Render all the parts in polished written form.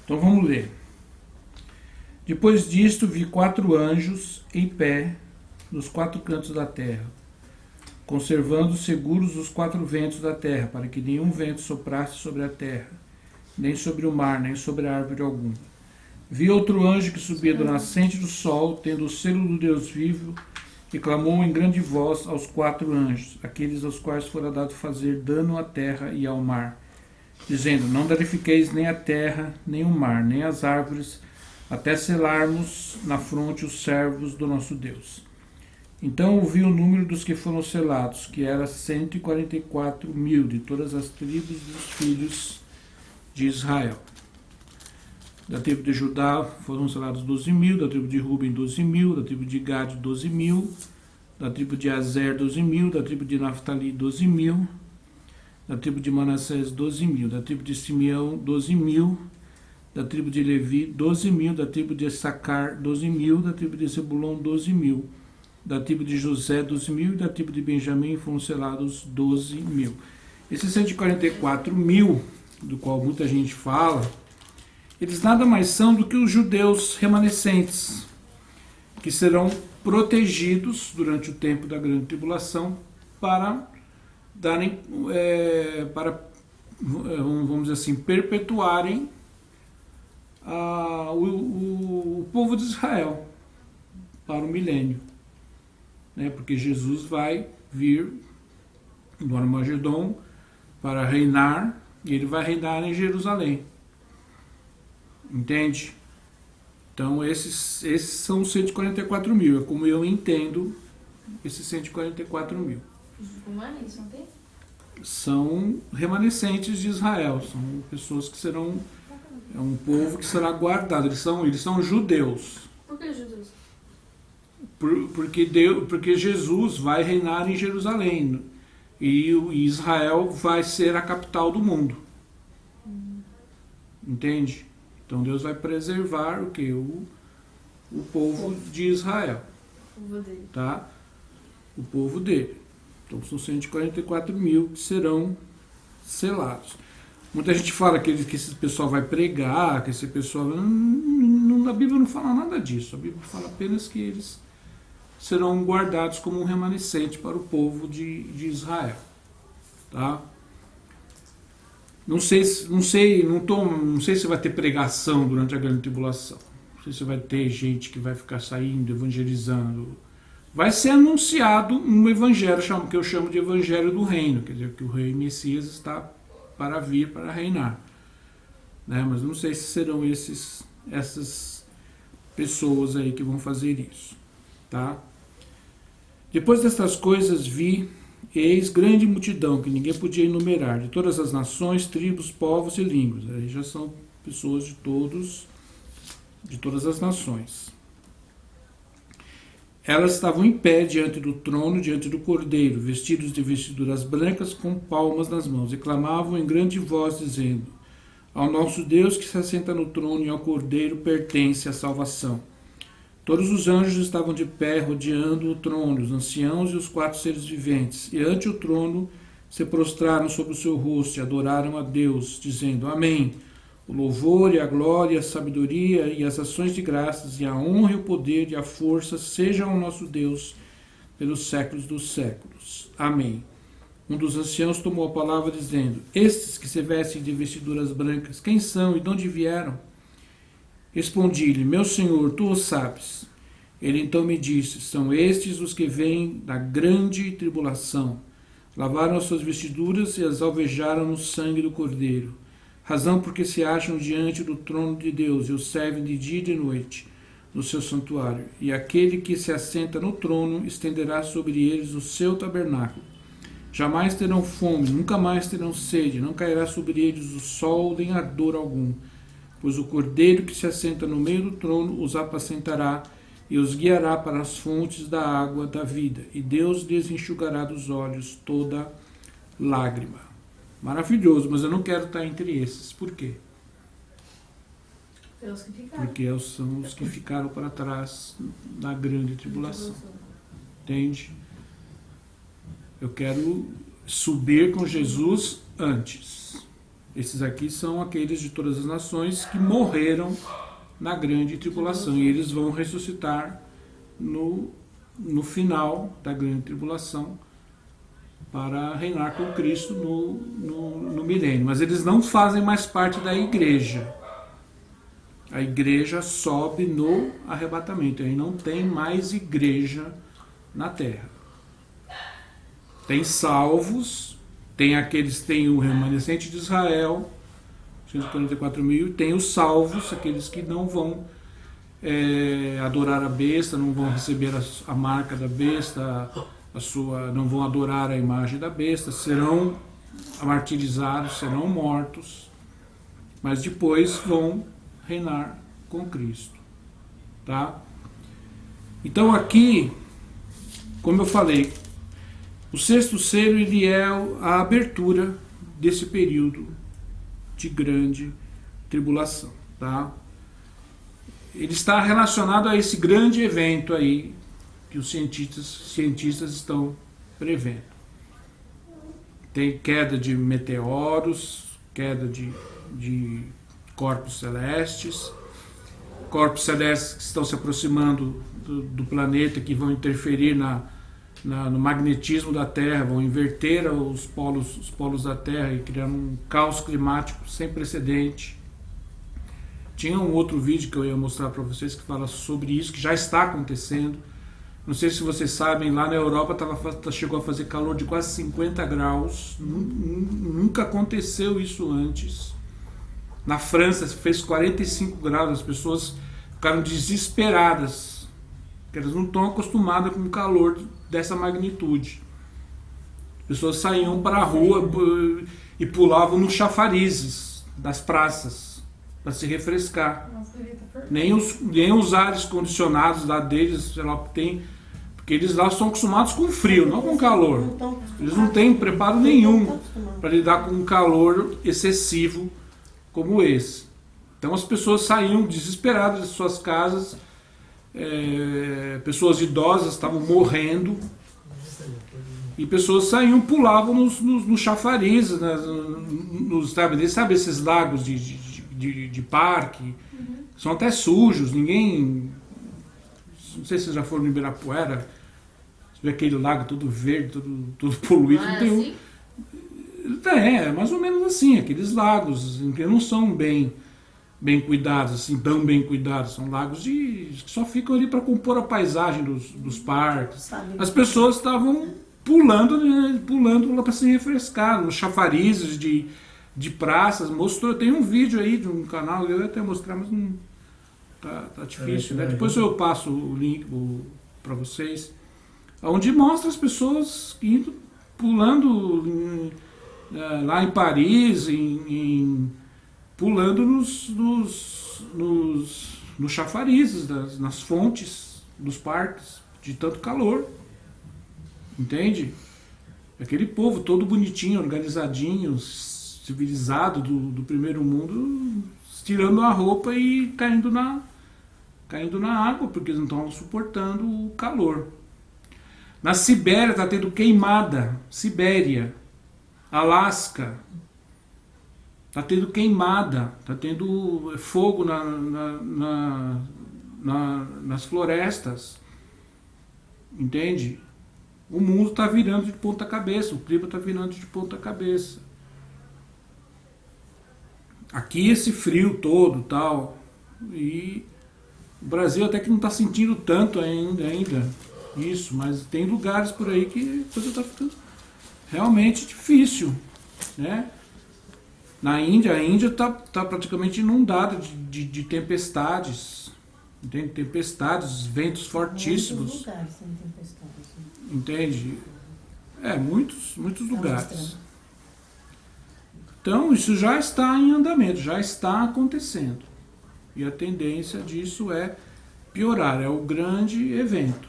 Então vamos ler. Depois disto vi 4 anjos em pé nos 4 cantos da terra, conservando seguros os 4 ventos da terra, para que nenhum vento soprasse sobre a terra, nem sobre o mar, nem sobre a árvore alguma. Vi outro anjo que subia do nascente do sol, tendo o selo do Deus vivo, e clamou em grande voz aos 4 anjos, aqueles aos quais fora dado fazer dano à terra e ao mar, dizendo: não danifiqueis nem a terra, nem o mar, nem as árvores, até selarmos na fronte os servos do nosso Deus. Então ouvi o número dos que foram selados, que era 144.000 de todas as tribos dos filhos de Israel. Da tribo de Judá foram selados 12.000, da tribo de Ruben 12.000, da tribo de Gad 12.000, da tribo de Azer 12.000, da tribo de Naftali 12.000, da tribo de Manassés 12.000, da tribo de Simeão 12.000, da tribo de Levi 12.000, da tribo de Issacar 12.000, da tribo de Zebulon 12.000, da tribo de José 12.000 e da tribo de Benjamim foram selados 12.000. Esses 144.000, do qual muita gente fala, eles nada mais são do que os judeus remanescentes, que serão protegidos durante o tempo da grande tribulação para darem, vamos dizer assim, perpetuarem o povo de Israel para o milênio, né? Porque Jesus vai vir do Armagedon para reinar, e ele vai reinar em Jerusalém. Entende? Então esses são os 144.000, é como eu entendo esses 144.000. Os humanos, não tem? São remanescentes de Israel, são pessoas que serão, é um povo que será guardado, eles são judeus. Por que judeus? Porque Jesus vai reinar em Jerusalém, e Israel vai ser a capital do mundo. Entende? Então Deus vai preservar o que? O povo de Israel. O povo dele. Tá? O povo dele. Então são 144.000 que serão selados. Muita gente fala que esse pessoal vai pregar, que esse pessoal... a Bíblia não fala nada disso. A Bíblia fala apenas que eles serão guardados como um remanescente para o povo de Israel. Tá? Não sei se vai ter pregação durante a grande tribulação. Não sei se vai ter gente que vai ficar saindo, evangelizando. Vai ser anunciado um evangelho que eu chamo de evangelho do reino, quer dizer, que o rei Messias está para vir, para reinar. Né? Mas não sei se serão essas pessoas aí que vão fazer isso. Tá? Depois destas coisas vi, eis grande multidão, que ninguém podia enumerar, de todas as nações, tribos, povos e línguas. Aí já são pessoas de todas as nações. Elas estavam em pé diante do trono, diante do Cordeiro, vestidos de vestiduras brancas, com palmas nas mãos, e clamavam em grande voz, dizendo: ao nosso Deus que se assenta no trono e ao Cordeiro pertence a salvação. Todos os anjos estavam de pé, rodeando o trono, os anciãos e os 4 seres viventes, e ante o trono se prostraram sobre o seu rosto e adoraram a Deus, dizendo: Amém. O louvor e a glória, a sabedoria e as ações de graças, e a honra e o poder e a força sejam ao nosso Deus pelos séculos dos séculos. Amém. Um dos anciãos tomou a palavra, dizendo: estes que se vestem de vestiduras brancas, quem são e de onde vieram? Respondi-lhe: meu senhor, tu o sabes. Ele então me disse: são estes os que vêm da grande tribulação. Lavaram as suas vestiduras e as alvejaram no sangue do Cordeiro. Razão porque se acham diante do trono de Deus e o servem de dia e de noite no seu santuário. E aquele que se assenta no trono estenderá sobre eles o seu tabernáculo. Jamais terão fome, nunca mais terão sede, não cairá sobre eles o sol nem ardor algum. Pois o Cordeiro que se assenta no meio do trono os apacentará e os guiará para as fontes da água da vida, e Deus lhes enxugará dos olhos toda lágrima. Maravilhoso, mas eu não quero estar entre esses. Por quê? Porque são os que ficaram para trás na grande tribulação. Entende? Eu quero subir com Jesus antes. Esses aqui são aqueles de todas as nações que morreram na grande tribulação. E eles vão ressuscitar no final da grande tribulação para reinar com Cristo no milênio. Mas eles não fazem mais parte da igreja. A igreja sobe no arrebatamento. Aí não tem mais igreja na terra. Tem salvos, tem o remanescente de Israel, 144 mil, tem os salvos, aqueles que não vão adorar a besta, não vão receber a marca da besta, não vão adorar a imagem da besta, serão martirizados, serão mortos, mas depois vão reinar com Cristo. Tá? Então aqui, como eu falei, o sexto selo ele é a abertura desse período de grande tribulação. Tá? Ele está relacionado a esse grande evento aí que os cientistas estão prevendo. Tem queda de meteoros, queda de corpos celestes que estão se aproximando do planeta, que vão interferir no magnetismo da Terra, vão inverter os polos da Terra e criar um caos climático sem precedente. Tinha um outro vídeo que eu ia mostrar para vocês que fala sobre isso, que já está acontecendo. Não sei se vocês sabem, lá na Europa chegou a fazer calor de quase 50 graus. Nunca aconteceu isso antes. Na França fez 45 graus, as pessoas ficaram desesperadas, porque elas não estão acostumadas com o calor dessa magnitude. As pessoas saíam para a rua e pulavam nos chafarizes das praças para se refrescar. Nem os ares condicionados lá deles, sei lá, porque eles lá são acostumados com frio, não com calor. Eles não têm preparo nenhum para lidar com um calor excessivo como esse. Então as pessoas saíam desesperadas de suas casas, pessoas idosas estavam morrendo, e pessoas saíam, pulavam nos chafarizes, sabe esses lagos de parque, são até sujos, não sei se vocês já foram no Ibirapuera, você vê aquele lago todo verde, todo poluído. Não é não tem assim? É mais ou menos assim, aqueles lagos que não são bem cuidados, assim, tão bem cuidados, são lagos que só ficam ali para compor a paisagem dos parques. As pessoas estavam pulando lá para se refrescar, nos chafarizes de praças. Tem um vídeo aí de um canal, eu ia até mostrar, mas não tá difícil, né? Depois eu passo o link para vocês, onde mostra as pessoas pulando lá em Paris, pulando nos chafarizes, nas fontes dos parques, de tanto calor. Entende? Aquele povo todo bonitinho, organizadinho, civilizado do primeiro mundo, tirando a roupa e caindo na água, porque eles não estão suportando o calor. Na Sibéria está tendo queimada. Sibéria, Alasca, está tendo queimada, está tendo fogo nas florestas. Entende? O mundo está virando de ponta cabeça, o clima está virando de ponta cabeça. Aqui esse frio todo tal, e o Brasil até que não está sentindo tanto ainda isso, mas tem lugares por aí que a coisa está ficando realmente difícil, né? Na Índia, a Índia está praticamente inundada de tempestades, entende? Tempestades, ventos fortíssimos. Muitos lugares tem tempestades. Entende? Muitos lugares. Então, isso já está em andamento, já está acontecendo. E a tendência disso é piorar, é o grande evento.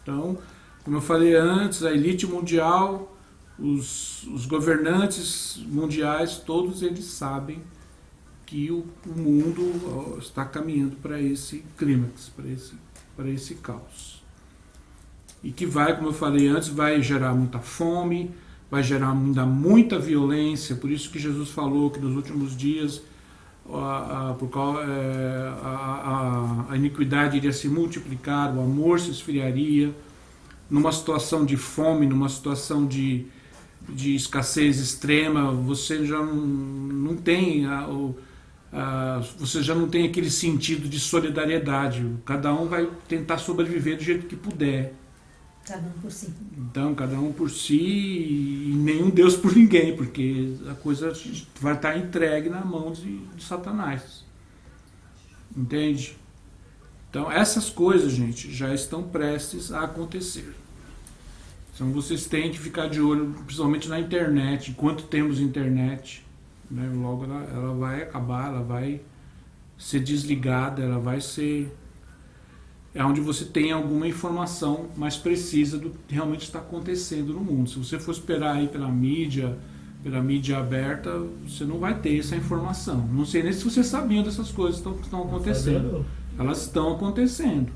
Então, como eu falei antes, a elite mundial, os governantes mundiais, todos eles sabem que o mundo está caminhando para esse clímax, para esse caos. E que vai, como eu falei antes, vai gerar muita fome, vai gerar ainda muita violência, por isso que Jesus falou que nos últimos dias a iniquidade iria se multiplicar, o amor se esfriaria, numa situação de fome, numa situação de escassez extrema, você já não tem você já não tem aquele sentido de solidariedade. Cada um vai tentar sobreviver do jeito que puder. Cada um por si. Então, cada um por si e nenhum Deus por ninguém, porque a coisa vai estar entregue na mão de Satanás. Entende? Então, essas coisas, gente, já estão prestes a acontecer. Então, vocês têm que ficar de olho, principalmente na internet. Enquanto temos internet, né, logo ela vai acabar, ela vai ser desligada, ela vai ser... É onde você tem alguma informação mais precisa do que realmente está acontecendo no mundo. Se você for esperar aí pela mídia aberta, você não vai ter essa informação. Não sei nem se você sabia dessas coisas que estão acontecendo. Elas estão acontecendo.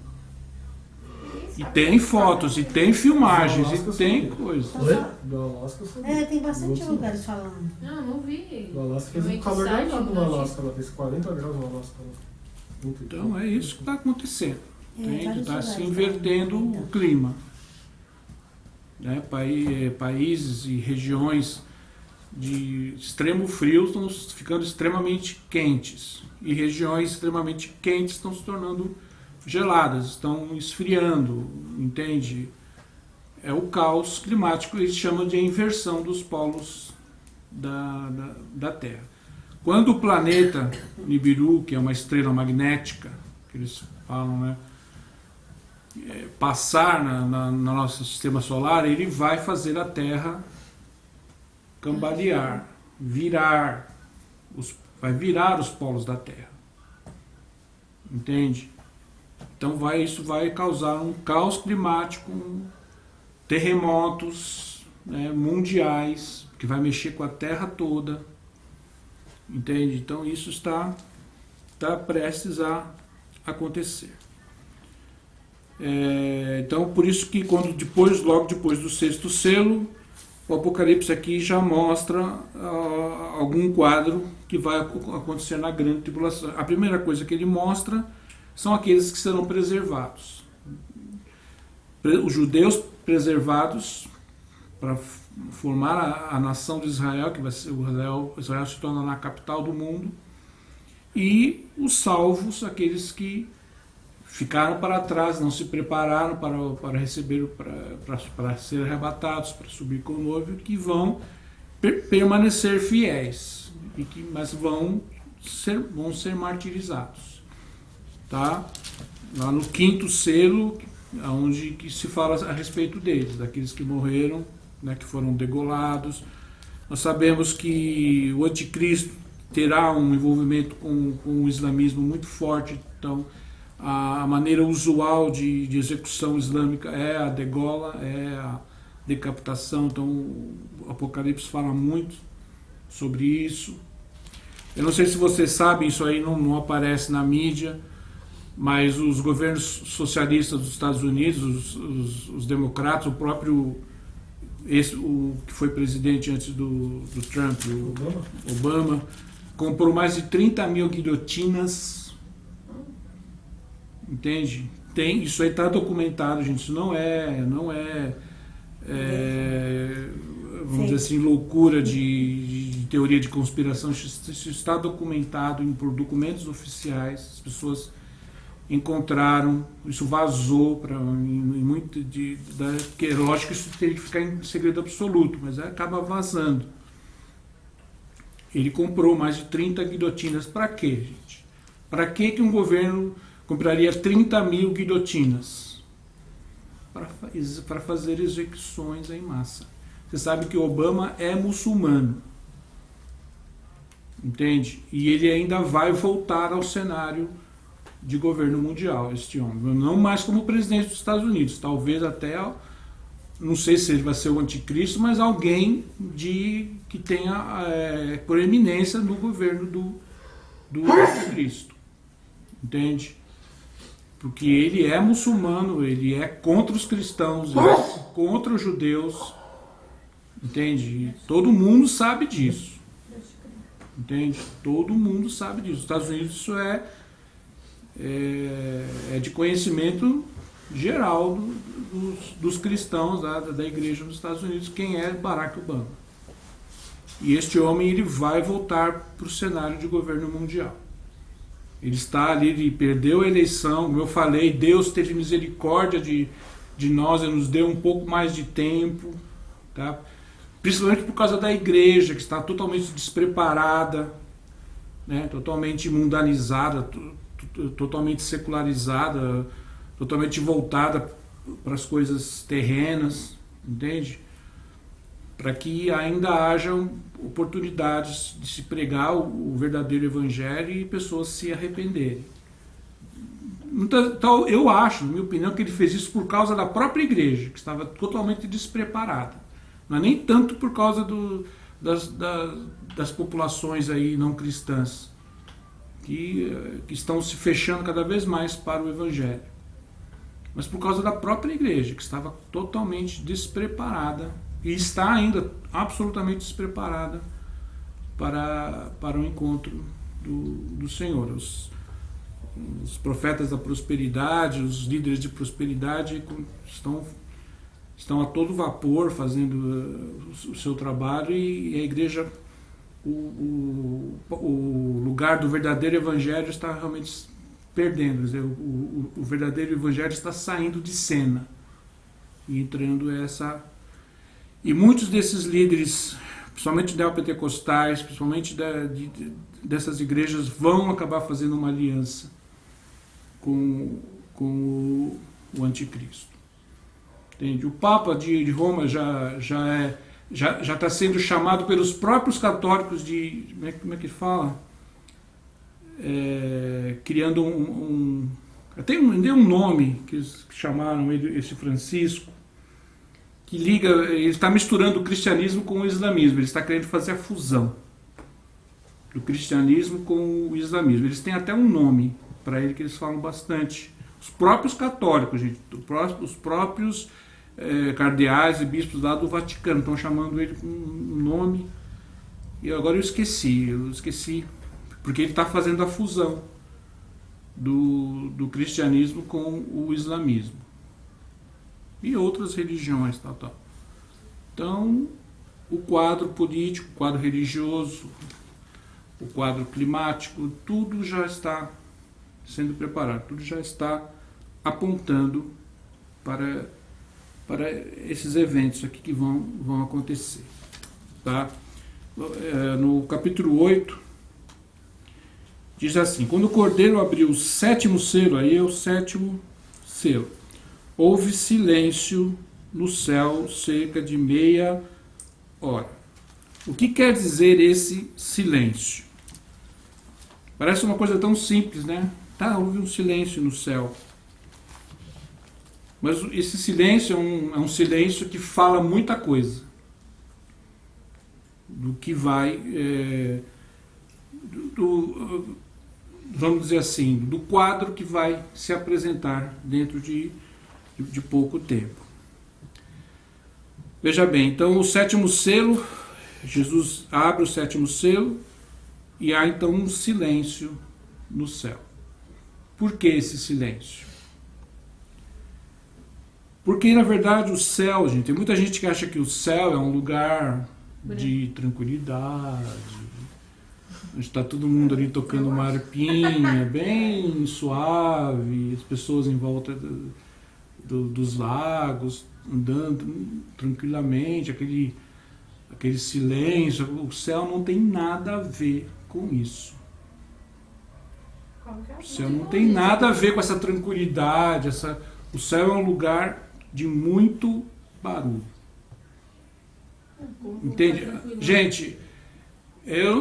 E tem fotos, e tem filmagens, e tem coisas. Oi? Do Alasca eu sabia. Tem bastante lugares falando. Não vi. Do Alasca fez um calor danado no Alasca, ela fez 40 graus no Alasca. Então é isso que está acontecendo. Está se lugares invertendo também, o clima. Né? Países e regiões de extremo frio estão ficando extremamente quentes. E regiões extremamente quentes estão se tornando geladas, estão esfriando, entende? É o caos climático, eles chamam de inversão dos polos da Terra. Quando o planeta Nibiru, que é uma estrela magnética, que eles falam, né, passar no nosso sistema solar, ele vai fazer a Terra cambalear, vai virar os polos da Terra. Entende? Então isso vai causar um caos climático, terremotos, né, mundiais, que vai mexer com a Terra toda. Entende? Então isso está prestes a acontecer. Então por isso que logo depois do sexto selo, o Apocalipse aqui já mostra algum quadro que vai acontecer na grande tribulação. A primeira coisa que ele mostra são aqueles que serão preservados. Os judeus preservados para formar a nação de Israel, que vai ser Israel se torna a capital do mundo, e os salvos, aqueles que ficaram para trás, não se prepararam para receber, para ser arrebatados, para subir com o noivo, que vão permanecer fiéis, mas vão ser martirizados. Tá? Lá no quinto selo, onde que se fala a respeito deles, daqueles que morreram, né, que foram degolados. Nós sabemos que o anticristo terá um envolvimento com o islamismo muito forte, então a maneira usual de execução islâmica é a degola, é a decapitação, então o Apocalipse fala muito sobre isso. Eu não sei se vocês sabem, isso aí não aparece na mídia, mas os governos socialistas dos Estados Unidos, os democratas, o próprio o que foi presidente antes do Trump, o Obama, comprou mais de 30 mil guilhotinas. Entende? Isso aí está documentado, gente. Isso não é vamos dizer assim, loucura de teoria de conspiração. Isso está documentado por documentos oficiais. As pessoas encontraram, isso vazou para muito que é lógico que isso teria que ficar em segredo absoluto, mas acaba vazando. Ele comprou mais de 30 guilhotinas. Para quê, gente? Para que um governo compraria 30 mil guilhotinas? Para fazer execuções em massa. Você sabe que Obama é muçulmano. Entende? E ele ainda vai voltar ao cenário de governo mundial, este homem. Não mais como presidente dos Estados Unidos. Talvez até, não sei se ele vai ser o anticristo, mas alguém que tenha proeminência no governo do anticristo. Entende? Porque ele é muçulmano, ele é contra os cristãos, ele é contra os judeus. Entende? E todo mundo sabe disso. Entende? Todo mundo sabe disso. Nos Estados Unidos isso é de conhecimento geral dos cristãos da igreja nos Estados Unidos, quem é Barack Obama. E este homem ele vai voltar para o cenário de governo mundial. Ele está ali, ele perdeu a eleição, como eu falei, Deus teve misericórdia de nós, ele nos deu um pouco mais de tempo, tá? Principalmente por causa da igreja, que está totalmente despreparada, né? Totalmente mundanizada, totalmente secularizada, totalmente voltada para as coisas terrenas, entende? Para que ainda haja oportunidades de se pregar o verdadeiro evangelho e pessoas se arrependerem. Então, eu acho, na minha opinião, que ele fez isso por causa da própria igreja, que estava totalmente despreparada. Não é nem tanto por causa das populações aí não cristãs, que estão se fechando cada vez mais para o evangelho. Mas por causa da própria igreja, que estava totalmente despreparada e está ainda absolutamente despreparada para o encontro do Senhor. Os profetas da prosperidade, os líderes de prosperidade estão a todo vapor fazendo o seu trabalho e a igreja, o lugar do verdadeiro evangelho está realmente perdendo. Quer dizer, o verdadeiro evangelho está saindo de cena e entrando essa... E muitos desses líderes, principalmente neopentecostais, principalmente dessas igrejas, vão acabar fazendo uma aliança com o anticristo. Entende? O Papa de Roma já está sendo chamado pelos próprios católicos de... Como é que fala? Criando tem um nome que chamaram ele, esse Francisco, que ele está misturando o cristianismo com o islamismo. Ele está querendo fazer a fusão do cristianismo com o islamismo. Eles têm até um nome para ele que eles falam bastante. Os próprios católicos, gente, os próprios cardeais e bispos lá do Vaticano estão chamando ele com um nome. E agora eu esqueci, porque ele está fazendo a fusão do cristianismo com o islamismo. E outras religiões, tal. Então, o quadro político, o quadro religioso, o quadro climático, tudo já está sendo preparado, tudo já está apontando para esses eventos aqui que vão acontecer. Tá? No capítulo 8, diz assim: quando o Cordeiro abriu o sétimo selo, aí é o sétimo selo, houve silêncio no céu cerca de meia hora. O que quer dizer esse silêncio? Parece uma coisa tão simples, né? Tá, houve um silêncio no céu. Mas esse silêncio é um silêncio que fala muita coisa. Do que vai... vamos dizer assim, do quadro que vai se apresentar dentro de pouco tempo. Veja bem, então o sétimo selo, Jesus abre o sétimo selo e há então um silêncio no céu. Por que esse silêncio? Porque na verdade o céu, gente, tem muita gente que acha que o céu é um lugar de tranquilidade, está todo mundo ali tocando uma harpinha bem suave, as pessoas em volta dos lagos, andando tranquilamente, aquele silêncio. O céu não tem nada a ver com isso. O céu não tem nada a ver com essa tranquilidade. O céu é um lugar de muito barulho. Entende? Gente, eu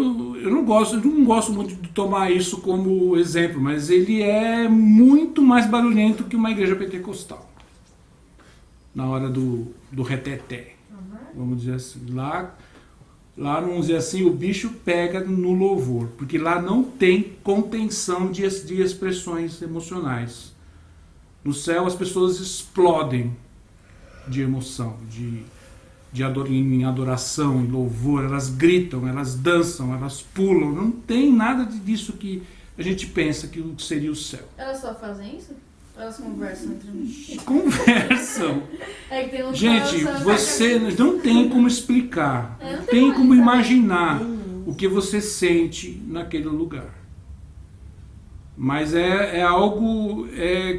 não gosto muito de tomar isso como exemplo, mas ele é muito mais barulhento que uma igreja pentecostal. Na hora do reteté, vamos dizer assim. Lá, vamos dizer assim, o bicho pega no louvor, porque lá não tem contenção de expressões emocionais. No céu as pessoas explodem de emoção, em adoração, em louvor, elas gritam, elas dançam, elas pulam. Não tem nada disso que a gente pensa que seria o céu. Elas só fazem isso? Ou elas conversam entre si? Conversam. É que tem um Gente, você não tem como explicar, É, não não tem tem como como saber. imaginar o que você sente naquele lugar. Mas é algo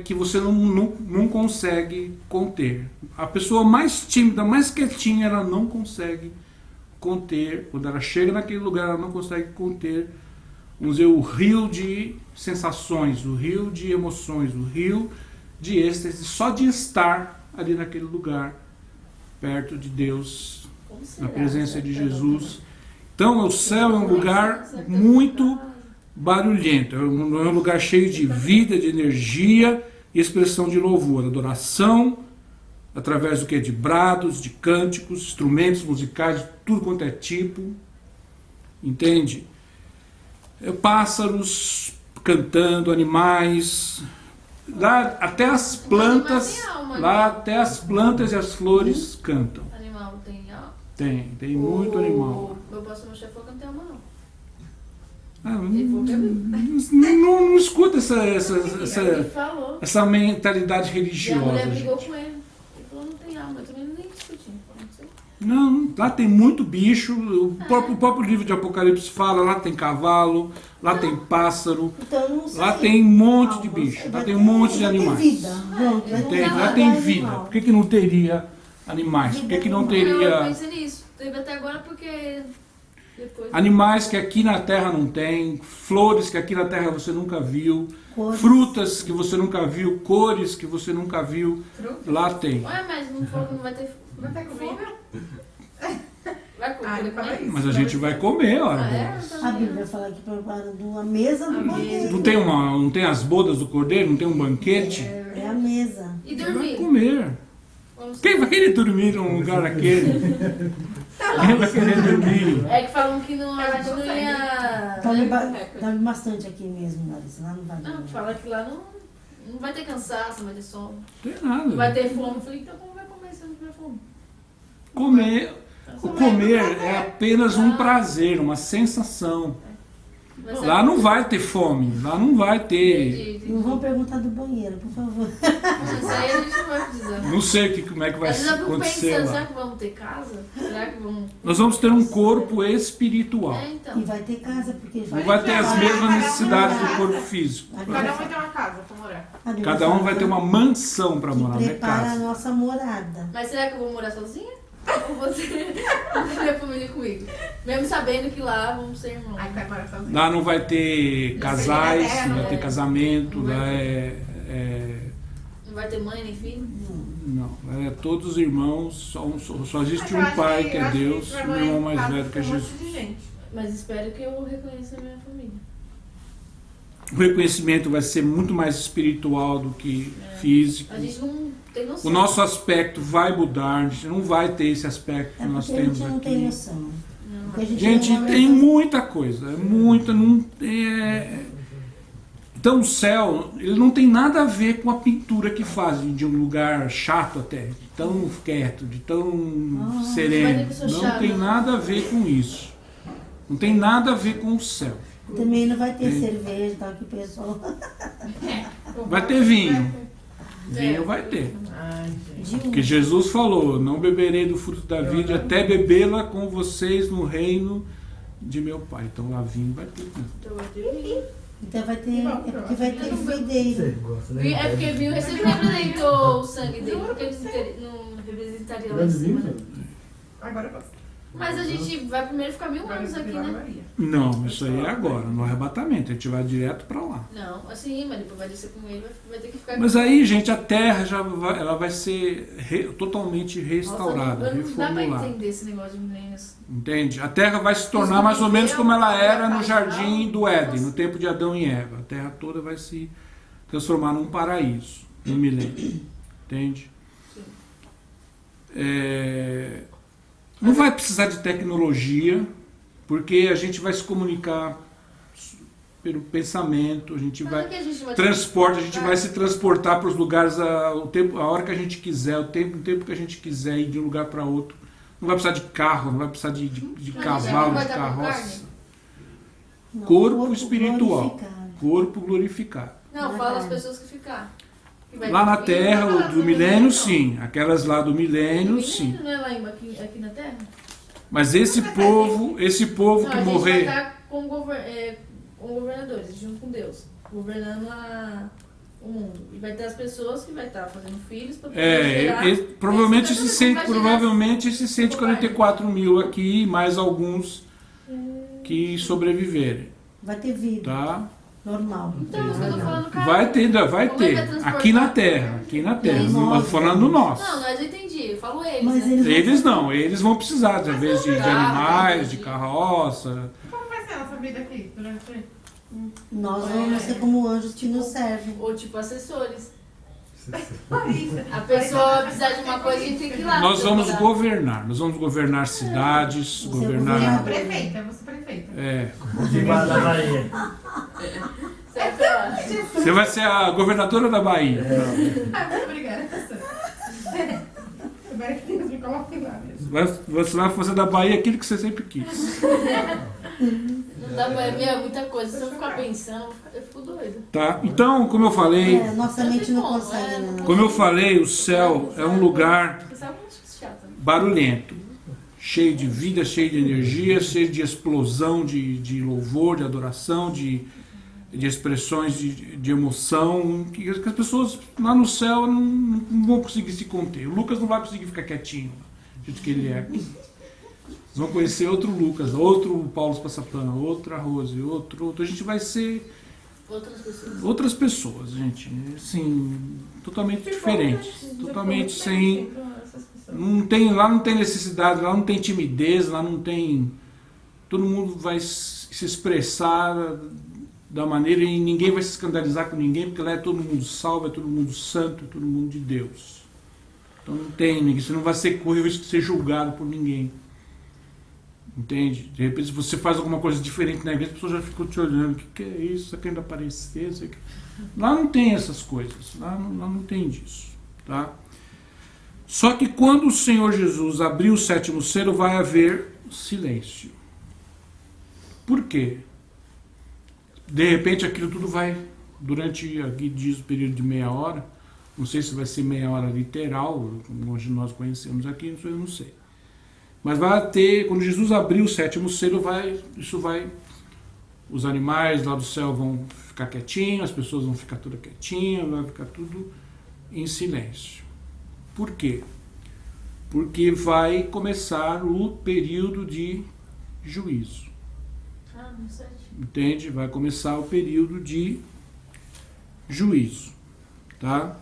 que você não consegue conter. A pessoa mais tímida, mais quietinha, ela não consegue conter. Quando ela chega naquele lugar, ela não consegue conter, vamos dizer, o rio de sensações, o rio de emoções, o rio de êxtase, só de estar ali naquele lugar, perto de Deus, Como na será? presença de Será? Jesus. Então, o céu é um lugar muito barulhento, é um lugar cheio de vida, de energia e expressão de louvor, adoração, através do que? De brados, de cânticos, instrumentos musicais, de tudo quanto é tipo, entende? Pássaros cantando, animais, lá até as plantas, lá até as plantas e as flores cantam. Animal tem alma? Tem muito animal. Meu pastor, meu chefe falou que não tem alma, não. Ele falou que é não escuta Ele essa falou. mentalidade E a religiosa. mulher Gente. brigou com ele. Ele falou, não tem alma. Eu também nem discuti. Não sei. Não, lá tem muito bicho. O próprio livro de Apocalipse fala, lá tem cavalo, lá tem pássaro, Então, não sei. lá tem um monte de Ah, bicho, lá vai tem um ter- monte de vai ter animais. vida. Pronto, vai ter Lá vida, tem animal. vida. Por que não teria animais? Por que não Eu teria pensei nisso. Teve até agora porque depois... animais que aqui na Terra não tem, flores que aqui na Terra você nunca viu, Cores. frutas que você nunca viu, cores que você nunca viu, lá tem. Ué, mas não falou que não vai ter... Vai ter fome? Vai comer. ele fala isso. Mas a gente vai comer, olha. Ah, é? A Bíblia fala que preparando uma mesa do A cordeiro. Não tem as bodas do cordeiro, não tem um banquete? É a mesa. E Você vai dormir? comer. Vamos- Quem vai querer dormir num lugar daquele? Quem vai querer dormir? É que falam que não, a gente não consegue. ia... Dorme bastante aqui mesmo, Larissa. Lá não vai Não, dormir. fala que lá não vai ter cansaço, não vai ter sono. Não tem Não vai nada. ter fome. Eu falei, então como vai comer se não tiver fome? O comer é apenas um prazer, uma sensação. Vai ser- Lá não vai ter fome, lá não vai ter. Entendi, Não vão entendi. perguntar do banheiro, por favor. Mas isso aí a gente não vai precisar. Não sei como é que vai Às vezes eu fico acontecer pensando, lá. será que vamos ter casa? Será que vamos... Nós vamos ter um corpo espiritual. É, então. E vai ter casa, porque Não vai ter as mesmas necessidades do corpo físico. Cada um vai ter uma casa pra morar. A Bíblia Cada um fala vai ter uma mansão para que morar, não é prepara a casa. nossa morada. Mas será que eu vou morar sozinha? Ou você minha família comigo? Mesmo sabendo que lá vamos ser irmãos. Aí vai morar sozinho. Lá não vai ter casais, não vai ter É. casamento, Não lá vai Não vai ter mãe nem filho? não, é todos irmãos, só existe Mas eu um acho pai que eu é acho Deus, vai um morar irmão em mais casa velho que é com um monte Jesus. de gente. Mas espero que eu reconheça a minha família. O reconhecimento vai ser muito mais espiritual do que físico. A gente não tem noção. O nosso aspecto vai mudar, a gente não vai ter esse aspecto que É nós porque a gente temos não tem aqui. noção. Não. Porque a Gente, não tem muita coisa, é muita. Então o céu, ele não tem nada a ver com a pintura que fazem de um lugar chato até, de tão quieto, de tão vai sereno. ter pessoa Não chata. tem nada a ver com isso. Não tem nada a ver com o céu. Também não vai ter Sim. cerveja, tá? Que o pessoal. Vai ter vinho. É. Vinho vai ter. Ai, gente. De um. Porque Jesus falou, não beberei do fruto da vida até bebê-la com vocês no reino de meu pai. Então lá vinho vai ter. Então vai ter vinho. Então vai ter. É porque vai ter videiro. É porque vinho sempre representou o sangue dele. Porque ele não representaria lá em cima. Né? Agora eu posso. Mas a gente vai primeiro ficar 1000 anos aqui, né? Não, isso aí é agora, no arrebatamento. A gente vai direto para lá. Não, assim, mas depois vai descer com ele, vai ter que ficar Mas aí, gente, a terra ela vai ser totalmente restaurada, Nossa, não dá pra reformulada. entender esse negócio de milênios. Entende? A terra vai se tornar mais ou menos como ela era no jardim do Éden, no tempo de Adão e Eva. A terra toda vai se transformar num paraíso, no milênio. Entende? Sim. Não vai precisar de tecnologia, porque a gente vai se comunicar pelo pensamento, a gente Mas vai é que a gente vai transporte, a gente vai se transportar para os lugares a hora que a gente quiser, o tempo que a gente quiser ir de um lugar para outro, Não vai precisar de carro, não vai precisar de Mas cavalo, não vai de estar com carroça. Não, Corpo espiritual. glorificado. Corpo glorificado. Não, fala as pessoas que ficar. Que vai Lá na ter Terra, filho. o do milênio, sim. Aquelas lá do milênio, sim. Não é lá aqui na Terra? Mas esse povo Não, que a gente vai morrer... estar com governadores, junto com Deus. Governando o mundo. E vai ter as pessoas que vai estar fazendo filhos para poder gerar... Provavelmente Esse esses 144 mil aqui, mais alguns que sobreviverem, Vai ter vida tá? normal. Então, isso que eu tô falando, cara. Vai ter. Como é que vai transportar? Aqui na Terra. Não tô falando nós. Não, nós entendi. Eu falo eles, Mas né? Eles não, eles vão precisar, às vezes, de animais, de entendi. carroça. Como vai ser a nossa vida aqui durante... Nós vamos ser como anjos que nos servem. Ou tipo assessores. Isso. A pessoa precisar de uma coisa e tem que ir lá. Nós vamos governar. governar. Nós vamos governar cidades, Você é governar... governador. Prefeita, você prefeita. É. De da Bahia. Certo? Lá. Você vai ser a governadora da Bahia. Ah, muito obrigada, professora. Agora que Deus me coloque lá mesmo. Você vai fazer da Bahia aquilo que você sempre quis. Não dá pra ver muita coisa. Se eu ficar pensando, eu fico doida. Tá? Então, como eu falei, Nossa mente não consegue, não. como eu falei, o céu é um lugar Você sabe muito chato, né? barulhento, cheio de vida, cheio de energia, cheio de explosão, de louvor, de adoração, de expressões de emoção, que as pessoas lá no céu não vão conseguir se conter. O Lucas não vai conseguir ficar quietinho, do jeito que ele é aqui. Vocês vão conhecer outro Lucas, outro Paulo Passapan, outra Rose, outro. A gente vai ser outras pessoas, gente. Assim, totalmente diferentes. Totalmente sem. Lá não tem necessidade, lá não tem timidez, lá não tem. Todo mundo vai se expressar da maneira e ninguém vai se escandalizar com ninguém, porque lá é todo mundo salvo, é todo mundo santo, é todo mundo de Deus. Então não tem ninguém, você não vai correr o risco de ser julgado por ninguém. Entende? De repente, se você faz alguma coisa diferente na igreja, as pessoas já ficam te olhando, o que é isso? Está querendo aparecer? Isso aqui. Lá não tem essas coisas, lá não tem disso. Tá? Só que quando o Senhor Jesus abrir o sétimo selo, vai haver silêncio. Por quê? De repente aquilo tudo vai, durante, aqui diz o período de meia hora, não sei se vai ser meia hora literal, como hoje nós conhecemos aqui, isso eu não sei. Mas vai ter, quando Jesus abrir o sétimo selo, os animais lá do céu vão ficar quietinhos, as pessoas vão ficar tudo quietinhas, vai ficar tudo em silêncio. Por quê? Porque vai começar o período de juízo. Ah, não sei. Entende? Vai começar o período de juízo. Tá?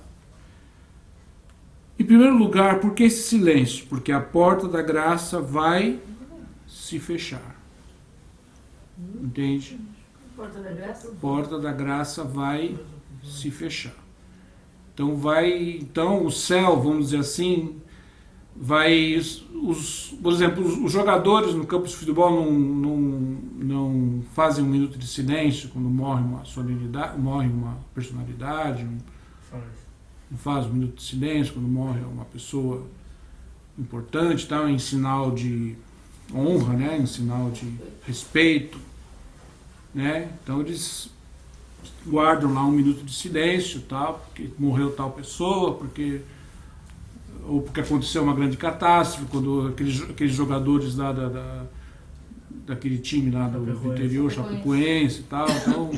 Em primeiro lugar, por que esse silêncio? Porque a porta da graça vai se fechar. Entende? Porta da Graça? A porta da graça vai se fechar. Então o céu, vamos dizer assim, por exemplo, os jogadores no campo de futebol não fazem um minuto de silêncio quando morre uma solenidade, morre uma personalidade, não faz um minuto de silêncio quando morre uma pessoa importante, tá? Em sinal de honra, né? Em sinal de respeito, né? Então eles guardam lá um minuto de silêncio, tá? Porque morreu tal pessoa, ou porque aconteceu uma grande catástrofe, quando aqueles jogadores lá daquele time lá do interior, Chapecoense e tal. Então,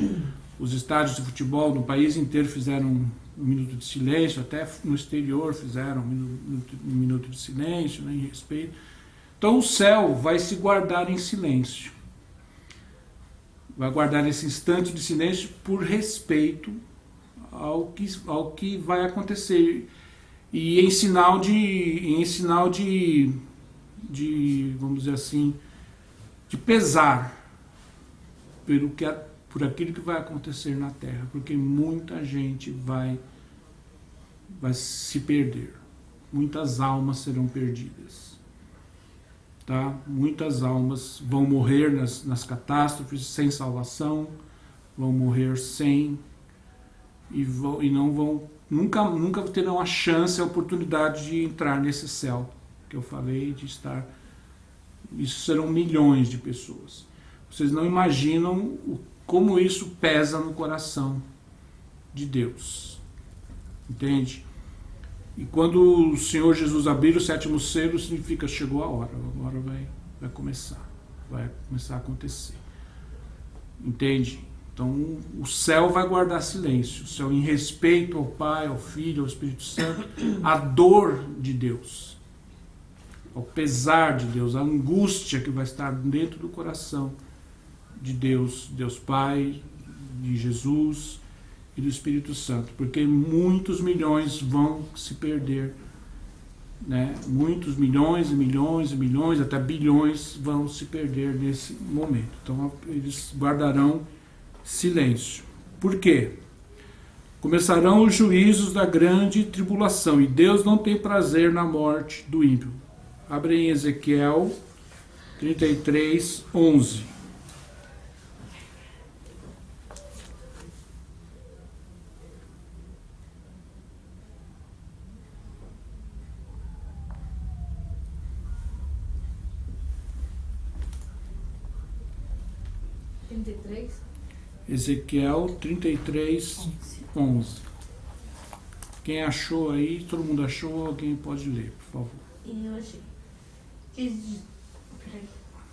os estádios de futebol no país inteiro fizeram um minuto de silêncio, até no exterior fizeram um minuto de silêncio, né, em respeito. Então o céu vai se guardar em silêncio. Vai guardar esse instante de silêncio por respeito ao que vai acontecer. E em sinal de vamos dizer assim, de pesar por aquilo que vai acontecer na Terra, porque muita gente vai se perder, muitas almas serão perdidas, tá? Muitas almas vão morrer nas catástrofes sem salvação, vão morrer nunca terão a chance, a oportunidade de entrar nesse céu que eu falei de estar. Isso serão milhões de pessoas. Vocês não imaginam como isso pesa no coração de Deus. Entende? E quando o Senhor Jesus abrir o 7º selo, significa chegou a hora. Agora vai começar. Vai começar a acontecer. Entende? Então o céu vai guardar silêncio. O céu, em respeito ao Pai, ao Filho, ao Espírito Santo, a dor de Deus, ao pesar de Deus, a angústia que vai estar dentro do coração de Deus, Deus Pai, de Jesus e do Espírito Santo, porque muitos milhões vão se perder, né? Muitos milhões e milhões e milhões, até bilhões vão se perder nesse momento. Então eles guardarão silêncio. Por quê? Começarão os juízos da grande tribulação, e Deus não tem prazer na morte do ímpio. Abre em Ezequiel 33, 11. Ezequiel 33, 11. Quem achou aí, todo mundo achou, alguém pode ler, por favor. E eu achei.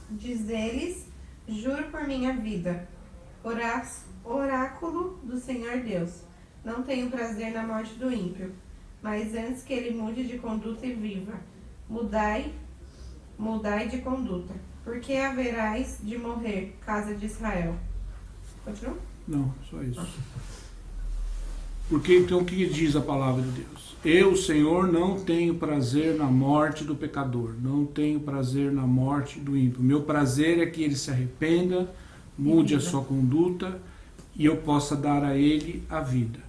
Diz eles, juro por minha vida, oráculo do Senhor Deus, não tenho prazer na morte do ímpio, mas antes que ele mude de conduta e viva, mudai de conduta, porque haverás de morrer, casa de Israel. Continua? Não, só isso. Porque então o que diz a palavra de Deus? Eu, Senhor, não tenho prazer na morte do pecador, não tenho prazer na morte do ímpio. Meu prazer é que ele se arrependa, mude a sua conduta e eu possa dar a ele a vida.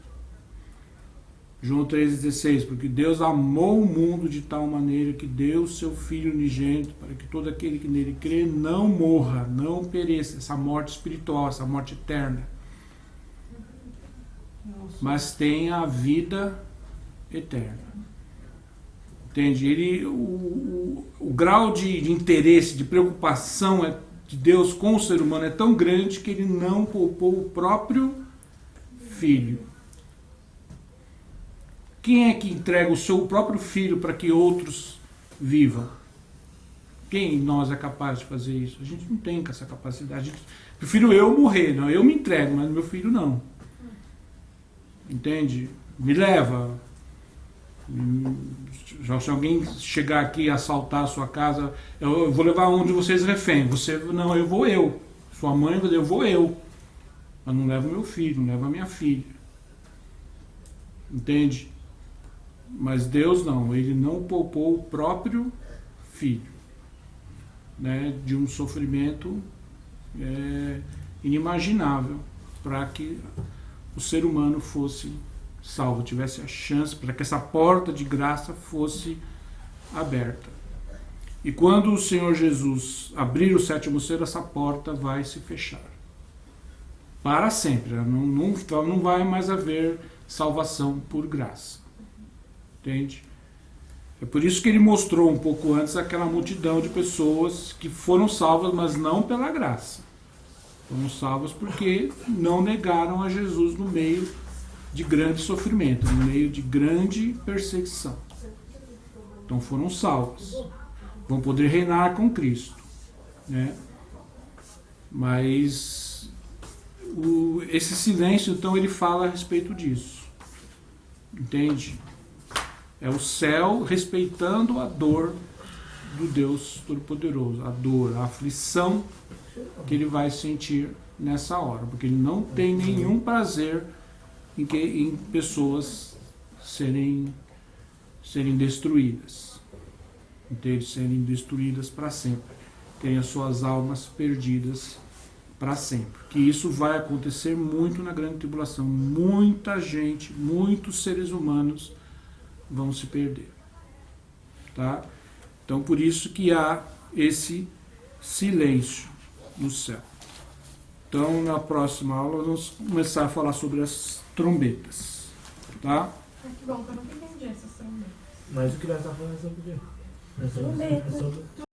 João 3,16, porque Deus amou o mundo de tal maneira que deu seu Filho unigênito para que todo aquele que nele crê não morra, não pereça, essa morte espiritual, essa morte eterna, mas tenha a vida eterna. Entende? O grau de interesse, de preocupação de Deus com o ser humano é tão grande que ele não poupou o próprio Filho. Quem é que entrega o seu próprio filho para que outros vivam? Quem em nós é capaz de fazer isso? A gente não tem essa capacidade. Prefiro eu morrer, não, eu me entrego, mas meu filho não. Entende? Me leva. Se alguém chegar aqui e assaltar a sua casa, eu vou levar onde vocês refém. Você, não, eu vou eu. Sua mãe vai dizer, eu vou eu. Mas não leva meu filho, não leva minha filha. Entende? Mas Deus não, ele não poupou o próprio filho, né, de um sofrimento inimaginável para que o ser humano fosse salvo, tivesse a chance, para que essa porta de graça fosse aberta. E quando o Senhor Jesus abrir o 7º selo, essa porta vai se fechar. Para sempre. Não vai mais haver salvação por graça. Entende? É por isso que ele mostrou um pouco antes aquela multidão de pessoas que foram salvas, mas não pela graça. Foram salvas porque não negaram a Jesus no meio de grande sofrimento, no meio de grande perseguição. Então foram salvas. Vão poder reinar com Cristo, né? Mas esse silêncio, então, ele fala a respeito disso. Entende? É o céu respeitando a dor do Deus Todo-Poderoso, a dor, a aflição que ele vai sentir nessa hora, porque ele não tem nenhum prazer em pessoas serem destruídas, entende? Serem destruídas para sempre, terem as suas almas perdidas para sempre. Que isso vai acontecer muito na grande tribulação. Muita gente, muitos seres humanos vão se perder, tá? Então por isso que há esse silêncio no céu. Então na próxima aula vamos começar a falar sobre as trombetas, tá? Que bom que eu não entendi essas trombetas. Mas o que nós estamos falando sobre É sobre- é sobre-